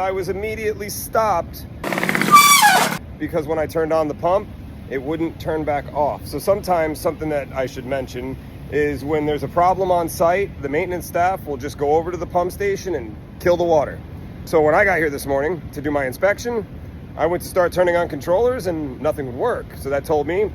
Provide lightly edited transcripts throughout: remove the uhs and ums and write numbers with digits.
I was immediately stopped because when I turned on the pump, it wouldn't turn back off. So sometimes, something that I should mention is when there's a problem on site, the maintenance staff will just go over to the pump station and kill the water. So when I got here this morning to do my inspection, I went to start turning on controllers and nothing would work. So that told me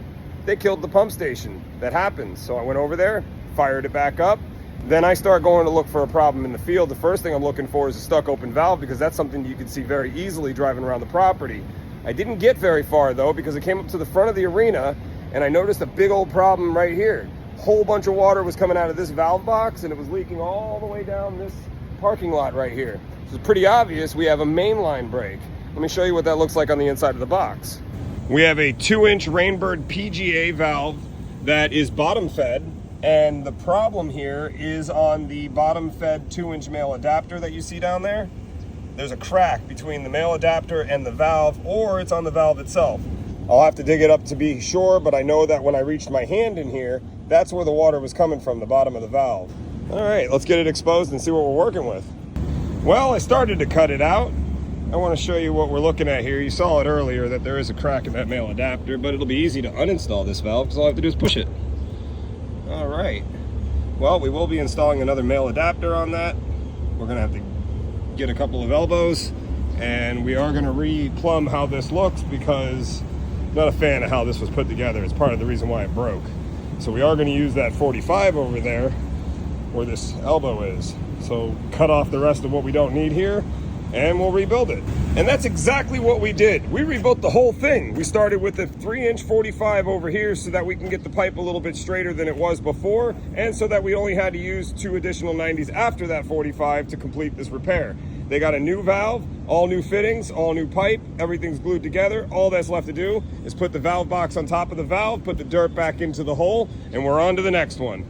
they killed the pump station. That happens. So I went over there, fired it back up. Then I start going to look for a problem in the field. The first thing I'm looking for is a stuck open valve, because that's something you can see very easily driving around the property. I didn't get very far though, because I came up to the front of the arena and I noticed a big old problem right here. Whole bunch of water was coming out of this valve box and it was leaking all the way down this parking lot right here. So it's pretty obvious we have a mainline break. Let me show you what that looks like on the inside of the box. We have a 2-inch Rainbird PGA valve that is bottom fed, and the problem here is on the bottom fed 2-inch male adapter that you see down there. There's a crack between the male adapter and the valve, or it's on the valve itself. I'll have to dig it up to be sure, but I know that when I reached my hand in here, that's where the water was coming from, the bottom of the valve. All right, let's get it exposed and see what we're working with. Well, I started to cut it out. I want to show you what we're looking at here. You saw it earlier that there is a crack in that male adapter, but it'll be easy to uninstall this valve because all I have to do is push it. All right. Well, we will be installing another male adapter on that. We're going to have to get a couple of elbows, and we are going to re-plumb how this looks because I'm not a fan of how this was put together. It's part of the reason why it broke. So we are going to use that 45 over there where this elbow is. So cut off the rest of what we don't need here, and we'll rebuild it. And that's exactly what we did. We rebuilt the whole thing. We started with a 3-inch 45 over here so that we can get the pipe a little bit straighter than it was before, and so that we only had to use 2 additional 90s after that 45 to complete this repair. They got a new valve, all new fittings, all new pipe, everything's glued together. All that's left to do is put the valve box on top of the valve, put the dirt back into the hole, and we're on to the next one.